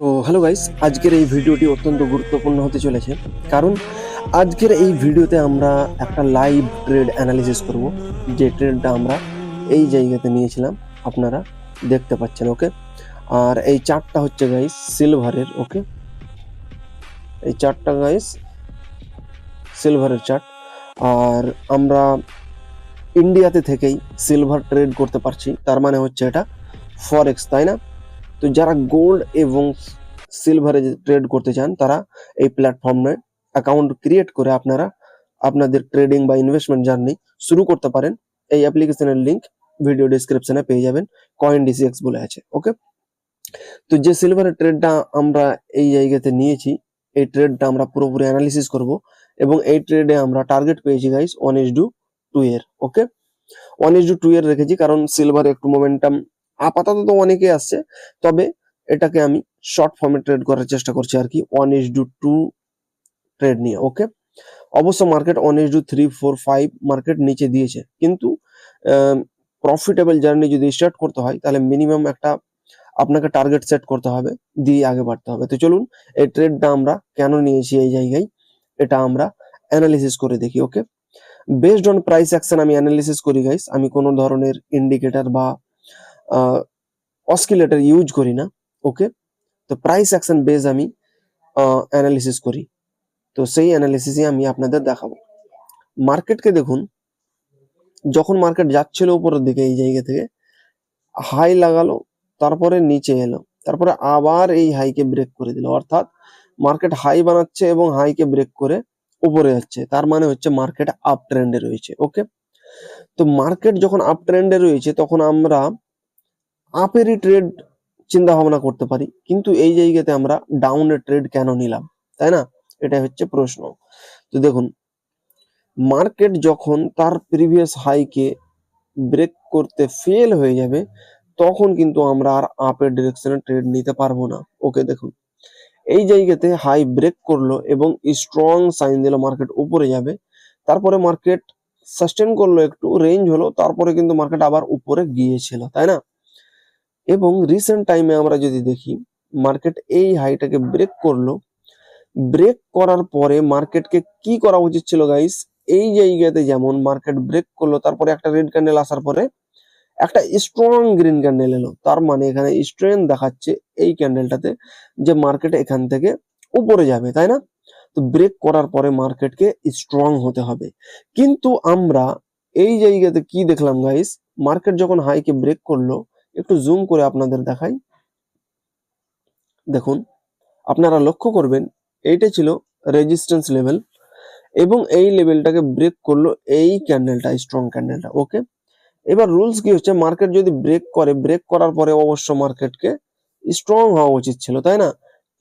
তো hello guys, আজকের এই ভিডিওটি অত্যন্ত গুরুত্বপূর্ণ হতে চলেছে। কারণ আজকের এই ভিডিওতে আমরা একটা লাইভ ট্রেড অ্যানালিসিস করব, যে ট্রেডটা আমরা এই জায়গাতে নিয়েছিলাম, আপনারা দেখতে পাচ্ছেন। ওকে, আর এই চার্টটা হচ্ছে গাইস সিলভারের। ওকে, এই চার্টটা গাইস সিলভারের চার্ট। আর আমরা ইন্ডিয়াতে থেকেই সিলভার ট্রেড করতে পারছি, তার মানে হচ্ছে এটা ফরেক্স, তাই না? তো যারা গোল্ড এবং সিলভারে ট্রেড করতে চান তারা এই প্ল্যাটফর্মে অ্যাকাউন্ট ক্রিয়েট করে আপনারা আপনাদের ট্রেডিং বা ইনভেস্টমেন্ট জার্নি শুরু করতে পারেন। এই অ্যাপ্লিকেশনের লিংক ভিডিও ডেসক্রিপশনে পেয়ে যাবেন, কয়েন ডিসিএক্স বলে আছে। ওকে, তো যে সিলভারের ট্রেডটা আমরা এই জায়গাতে নিয়েছি, এই ট্রেডটা আমরা পুরোপুরি অ্যানালিসিস করব এবং এই ট্রেডে আমরা টার্গেট পেয়েছি গাইস 1:2 এর। ওকে, 1:2 এর রেখেছি কারণ সিলভার একটু মোমেন্টাম আপাতত তো অনেকে আসছে, তবে এটাকে আমি শর্ট ফর্মে ট্রেড করার চেষ্টা করছি আর কি, 1:2 ট্রেড নিয়ে। ওকে, অবশ্য মার্কেট 1:3, 4, 5 মার্কেট নিচে দিয়েছে, কিন্তু প্রফিটেবল জার্নি যদি স্টার্ট করতে হয় তাহলে মিনিমাম একটা আপনাকে টার্গেট সেট করতে হবে, দিয়ে আগে বাড়তে হবে। তো চলুন এই ট্রেডটা আমরা কেন নিয়েছি এই জায়গায় এটা আমরা অ্যানালিসিস করে দেখি। ওকে, বেসড অন প্রাইস অ্যাকশন আমি অ্যানালিসিস করি গাইস, আমি কোনো ধরনের ইন্ডিকেটর বা অসকিলেটর ইউজ করি না। ওকে, তো প্রাইস অ্যাকশন বেস আমি অ্যানালিসিস করি, তো সেই অ্যানালিসিসই আমি আপনাদের দেখাবো। মার্কেটকে দেখুন, যখন মার্কেট যাচ্ছিল উপরের দিকে এই জায়গা থেকে হাই লাগালো, তারপরে নিচে এলো, তারপরে আবার এই হাইকে ব্রেক করে দিল, অর্থাৎ মার্কেট হাই বানাচ্ছে এবং হাইকে ব্রেক করে উপরে যাচ্ছে, তার মানে হচ্ছে মার্কেট আপ ট্রেন্ডে রয়েছে। ওকে, তো মার্কেট যখন আপ ট্রেন্ডে রয়েছে তখন আমরা আপেরই ট্রেড চিন্তা ভাবনা করতে পারি, কিন্তু এই জায়গাতে আমরা ডাউনের ট্রেড কেন নিলাম, তাই না? এটা হচ্ছে প্রশ্ন। তো দেখুন, মার্কেট যখন তার প্রিভিয়াস হাইকে ব্রেক করতে ফেল হয়ে যাবে তখন কিন্তু আমরা আর আপের ডিরেকশনে ট্রেড নিতে পারবো না। ওকে, দেখুন এই জায়গাতে হাই ব্রেক করলো এবং স্ট্রং সাইন দিল মার্কেট উপরে যাবে, তারপরে মার্কেট সাস্টেন করলো, একটু রেঞ্জ হলো, তারপরে কিন্তু মার্কেট আবার উপরে গিয়েছিল, তাই না? এবং রিসেন্ট টাইমে আমরা যদি দেখি, মার্কেট এই হাইটাকে ব্রেক করলো, ব্রেক করার পরে মার্কেটকে কি করা উচিত ছিল গাইস, এই জায়গাতে যেমন মার্কেট ব্রেক করলো তারপরে একটা রেড ক্যান্ডেল আসার পরে একটা স্ট্রং গ্রিন ক্যান্ডেল এলো, তার মানে এখানে স্ট্রেন দেখাচ্ছে এই ক্যান্ডেলটাতে যে মার্কেট এখান থেকে উপরে যাবে, তাই না? তো ব্রেক করার পরে মার্কেটকে স্ট্রং হতে হবে, কিন্তু আমরা এই জায়গাতে কি দেখলাম গাইস, মার্কেট যখন হাইকে ব্রেক করলো, একটু জুম করে আপনাদের দেখাই, দেখুন আপনারা লক্ষ্য করবেন এইটা ছিল রেজিস্ট্যান্স লেভেল এবং এই লেভেলটাকে ব্রেক করলো এই ক্যান্ডেলটা, স্ট্রং ক্যান্ডেলটা। ওকে, এবার রুলস কি হচ্ছে, মার্কেট যদি ব্রেক করে, ব্রেক করার পরে অবশ্য মার্কেটকে স্ট্রং হওয়া উচিত ছিল, তাই না?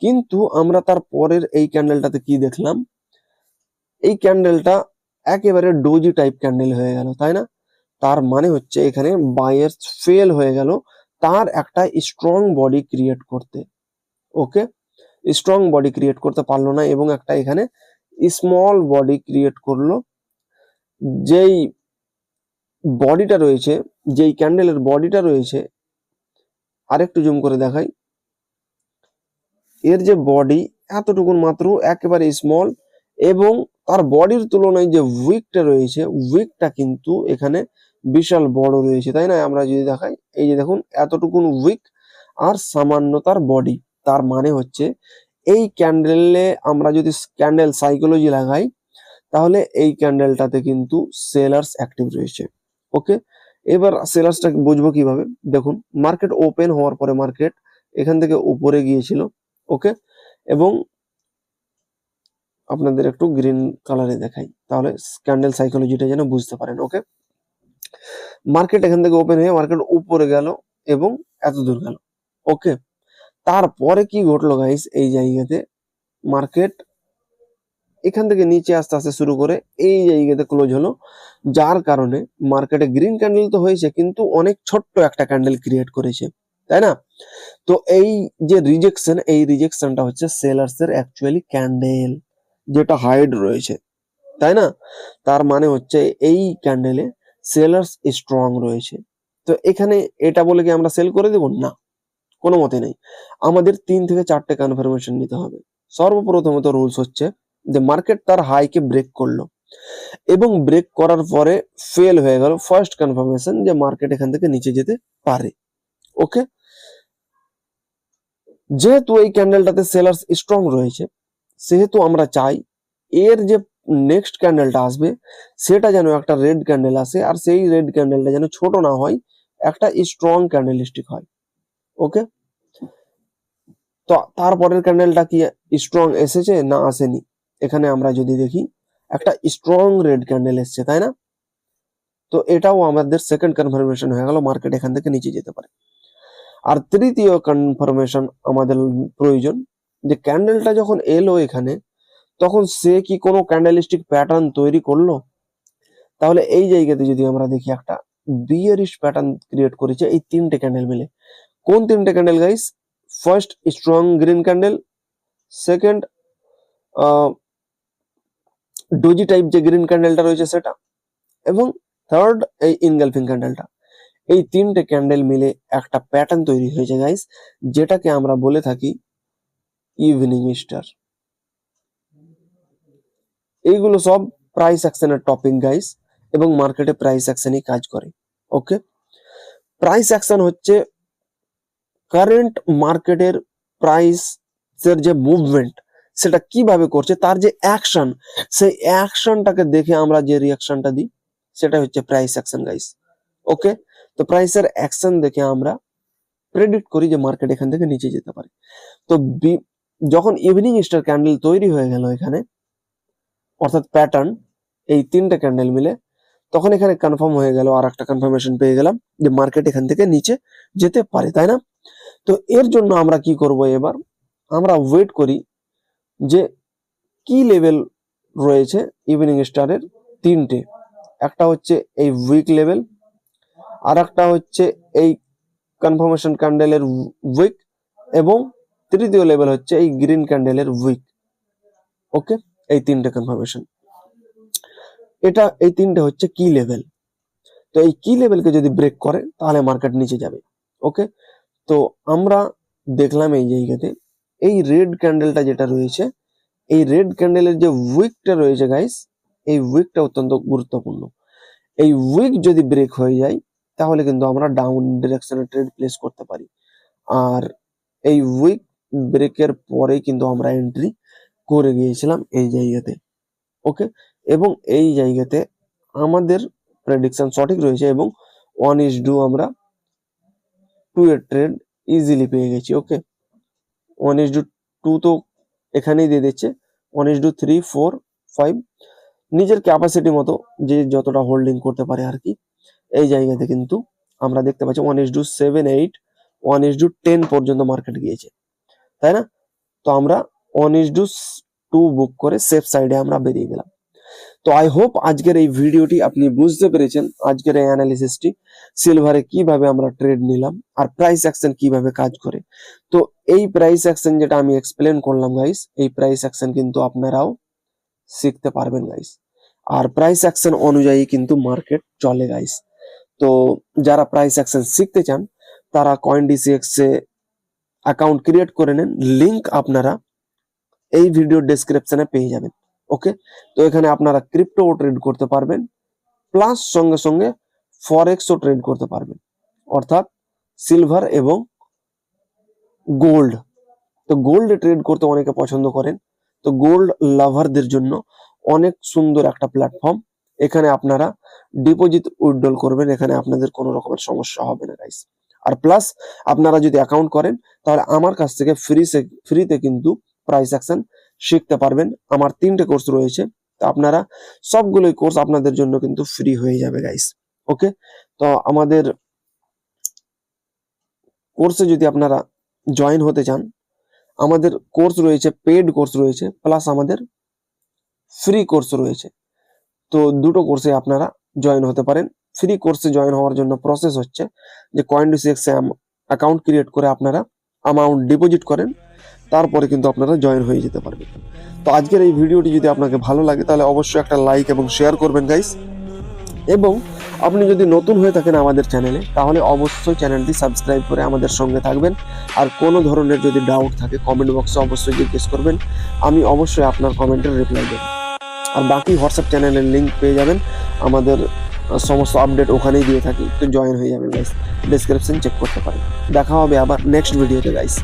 কিন্তু আমরা তার পরের এই ক্যান্ডেলটাতে কি দেখলাম, এই ক্যান্ডেলটা একেবারে ডোজি টাইপ ক্যান্ডেল হয়ে গেল, তাই না? তার মানে হচ্ছে এখানে বায়ার্স ফেল হয়ে গেল তার একটা স্ট্রং বডি ক্রিয়েট করতে। ওকে, স্ট্রং বডি ক্রিয়েট করতে পারলো না এবং একটা এখানে স্মল বডি ক্রিয়েট করলো। যেই বডিটা রয়েছে, যেই ক্যান্ডেলের বডিটা রয়েছে, আরেকটু জুম করে দেখাই, এর যে বডি এতটুকুন মাত্র, একেবারে স্মল, এবং তার বডির তুলনায় যে উইকটা রয়েছে, উইকটা কিন্তু এখানে বিশাল বড় রয়েছে, তাই না? আমরা যদি দেখাই, এই যে দেখুন এতটুকুন উইক আর সামান্য তার বডি, তার মানে হচ্ছে এই ক্যান্ডেলে আমরা যদি ক্যান্ডেল সাইকোলজি লাগাই তাহলে এই ক্যান্ডেলটাতে কিন্তু সেলার্স অ্যাক্টিভ রয়েছে। ওকে, এবার সেলার্সটা বুঝবো কিভাবে, দেখুন মার্কেট ওপেন হওয়ার পরে মার্কেট এখান থেকে উপরে গিয়েছিল। ওকে, এবং আপনাদের একটু গ্রিন কালারে দেখাই তাহলে ক্যান্ডেল সাইকোলজিটা যেন বুঝতে পারেন। ওকে, মার্কেট এখান থেকে ওপেন হয়ে মার্কেট উপরে গেল এবং এত দূর গেল। ওকে, তারপরে কি ঘটলো গাইস, এই জায়গাতে মার্কেট এখান থেকে নিচে আস্তে আস্তে শুরু করে এই জায়গাতে ক্লোজ হলো, যার কারণে মার্কেটে গ্রিন ক্যান্ডেল তো হয়েছে কিন্তু অনেক ছোট্ট একটা ক্যান্ডেল ক্রিয়েট করেছে, তাই না? তো এই যে রিজেকশন, এই রিজেকশনটা হচ্ছে সেলার্স এর অ্যাকচুয়ালি ক্যান্ডেল যেটা হাইড রয়েছে, তাই না? তার মানে হচ্ছে এই ক্যান্ডেলে সেলার্স স্ট্রং রয়েছে। তো এখানে এটা বলে কি আমরা সেল করে দেব? না, কোনো মতে নেই। আমাদের 3 থেকে 4টে কনফার্মেশন নিতে হবে। সর্বপ্রথমত রুলস হচ্ছে যে মার্কেট তার হাইকে ব্রেক করলো এবং ব্রেক করার পরে ফেল হয়ে গেল ফার্স্ট কনফার্মেশন যে মার্কেট এখান থেকে নিচে যেতে পারে। ওকে, যেহেতু এই ক্যান্ডেলটাতে সেলার্স স্ট্রং রয়েছে সেহেতু আমরা চাই এর যে নেক্সট ক্যান্ডেলটা আসবে সেটা যেন একটা রেড ক্যান্ডেল আসে, আর সেই রেড ক্যান্ডেলটা যেন ছোট না হয়, একটা স্ট্রং ক্যান্ডেলস্টিক হয়। ওকে, তো তারপরের ক্যান্ডেলটা কি স্ট্রং এসেছে না আসেনি? এখানে আমরা যদি দেখি একটা স্ট্রং রেড ক্যান্ডেল এসছে, তাই না? তো এটাও আমাদের সেকেন্ড কনফার্মেশন হয়ে গেল মার্কেট এখান থেকে নিচে যেতে পারে। আর তৃতীয় কনফার্মেশন আমাদের প্রয়োজন যে ক্যান্ডেলটা যখন এলো এখানে তখন সে কি কোনো ক্যান্ডেলস্টিক প্যাটার্ন তৈরি করলো? তাহলে এই জায়গাতে যদি আমরা দেখি একটা বিয়ারিশ প্যাটার্ন ক্রিয়েট করেছে এই 3টে ক্যান্ডেল মিলে। কোন 3টে candle guys? First strong green candle, second doji type যে গ্রিন ক্যান্ডেলটা রয়েছে সেটা, এবং থার্ড এই ইনগালফিং ক্যান্ডেলটা। এই 3টে ক্যান্ডেল মিলে একটা প্যাটার্ন তৈরি হয়েছে গাইস, যেটাকে আমরা বলে থাকি ইভিনিং স্টার। এইগুলো সব প্রাইস অ্যাকশনের টপিক গাইস, এবং মার্কেটে প্রাইস অ্যাকশনই কাজ করে। ওকে, প্রাইস অ্যাকশন হচ্ছে কারেন্ট মার্কেটের প্রাইসের যে মুভমেন্ট সেটা কিভাবে করছে, তার যে অ্যাকশন, সেই অ্যাকশনটাকে দেখে আমরা যে রিয়াকশনটা দিই সেটা হচ্ছে প্রাইস অ্যাকশন গাইস। ওকে, তো প্রাইসের অ্যাকশন দেখে আমরা প্রেডিক্ট করি যে মার্কেট এখান থেকে নিচে যেতে পারে। তো যখন ইভিনিং স্টার ক্যান্ডেল তৈরি হয়ে গেল এখানে, অর্থাৎ প্যাটার্ন এই 3টে ক্যান্ডেল মিলে, তখন এখানে কনফার্ম হয়ে গেল, আর একটা কনফার্মেশন পেয়ে গেলাম যে মার্কেট এখান থেকে নিচে যেতে পারে, তাই না? তো এর জন্য আমরা কি করব, এবার আমরা ওয়েট করি যে কি লেভেল রয়েছে ইভিনিং স্টারের 3টে। একটা হচ্ছে এই উইক লেভেল, আর একটা হচ্ছে এই কনফার্মেশন ক্যান্ডেলের উইক, এবং তৃতীয় লেভেল হচ্ছে এই গ্রিন ক্যান্ডেলের উইক। ওকে, এই 3টে কনফার্মেশন, এই 3টে হচ্ছে কি লেভেল। তো এই কি লেভেলকে যদি ব্রেক করে তাহলে মার্কেট নিচে যাবে। ওকে, তো আমরা দেখলাম এই জায়গাতে এই রেড ক্যান্ডেলটা যেটা রয়েছে, এই রেড ক্যান্ডেলের যে উইকটা রয়েছে গাইস, এই উইকটা অত্যন্ত গুরুত্বপূর্ণ। এই উইক যদি ব্রেক হয়ে যায় তাহলে কিন্তু আমরা ডাউন ডিরেকশনে ট্রেড প্লেস করতে পারি, আর এই উইক ব্রেকের পরে কিন্তু আমরা এন্ট্রি করে গিয়েছিলাম এই জায়গাতে। ওকে, এবং এই জায়গাতে আমাদের প্রেডিকশন সঠিক রয়েছে, এবং 1:2 আমরা 2 এর ট্রেড ইজিলি পেয়ে গেছি। ওকে, 1:2 তো এখানেই দিয়ে দিচ্ছে, 1:3, 4, 5 নিজের ক্যাপাসিটি মতো যে যতটা হোল্ডিং করতে পারে আর কি। এই জায়গাতে কিন্তু আমরা দেখতে পাচ্ছি 1:7, 8, 1:10 পর্যন্ত মার্কেট গিয়েছে, তাই না? তো আমরা 1:2 বুক করে সেফ সাইডে আমরা বেরিয়ে গেলাম। তো আই হোপ আজকের এই ভিডিওটি আপনি বুঝতে পেরেছেন, আজকের এই অ্যানালিসিসটি সিলভারে কিভাবে আমরা ট্রেড নিলাম আর প্রাইস অ্যাকশন কিভাবে কাজ করে। তো এই প্রাইস অ্যাকশন যেটা আমি এক্সপ্লেন করলাম গাইস, এই প্রাইস অ্যাকশন কিন্তু আপনারাও শিখতে পারবেন গাইস, আর প্রাইস অ্যাকশন অনুযায়ী কিন্তু মার্কেট চলে গাইস। তো যারা প্রাইস অ্যাকশন শিখতে চান তারা CoinDCX এ অ্যাকাউন্ট ক্রিয়েট করে নেন, লিংক আপনারা এই ভিডিও ডেসক্রিপশনে পেয়ে যাবেন। ওকে, তো এখানে আপনারা ক্রিপ্টো ট্রেড করতে পারবেন, প্লাস সঙ্গে সঙ্গে ফরেক্সও ট্রেড করতে পারবেন, অর্থাৎ সিলভার এবং গোল্ড। তো গোল্ড ট্রেড করতে অনেকে পছন্দ করেন, তো গোল্ড লাভারদের জন্য অনেক সুন্দর একটা প্ল্যাটফর্ম। এখানে আপনারা ডিপোজিট উইথড্রল করবেন, এখানে আপনাদের কোনো রকমের সমস্যা হবে না গাইস। আর প্লাস আপনারা যদি অ্যাকাউন্ট করেন তাহলে আমার কাছ থেকে ফ্রিতে কিন্তু প্রাইস অ্যাকশন শিখতে পারবেন। আমার 3টে কোর্স রয়েছে, তো আপনারা সবগুলোই কোর্স আপনাদের জন্য কিন্তু ফ্রি হয়ে যাবে গাইস। ওকে, তো আমাদের কোর্সে যদি আপনারা জয়েন হতে চান, আমাদের কোর্স রয়েছে, পেড কোর্স রয়েছে, প্লাস আমাদের ফ্রি কোর্স রয়েছে। তো দুটো কোর্সে আপনারা জয়েন হতে পারেন। ফ্রি কোর্সে জয়েন হওয়ার জন্য প্রসেস হচ্ছে যে CoinDCX এ অ্যাকাউন্ট ক্রিয়েট করে আপনারা অ্যামাউন্ট ডিপোজিট করেন, তারপরে কিন্তু আপনারা জয়েন হয়ে যেতে পারবেন। তো আজকের এই ভিডিওটি যদি আপনাকে ভালো লাগে তাহলে অবশ্যই একটা লাইক এবং শেয়ার করবেন গাইস, এবং আপনি যদি নতুন হয়ে থাকেন আমাদের চ্যানেলে, তাহলে অবশ্যই চ্যানেলটি সাবস্ক্রাইব করে আমাদের সঙ্গে থাকবেন। আর কোনো ধরনের যদি ডাউট থাকে কমেন্ট বক্সে অবশ্যই জিজ্ঞেস করবেন, আমি অবশ্যই আপনার কমেন্টের রিপ্লাই দেব। আর বাকি হোয়াটসঅ্যাপ চ্যানেলের লিঙ্ক পেয়ে যাবেন, আমাদের সমস্ত আপডেট ওখানেই দিয়ে থাকি, তো জয়েন হয়ে যাবেন গাইস, ডেসক্রিপশন চেক করতে পারেন। দেখা হবে আবার নেক্সট ভিডিওতে গাইস।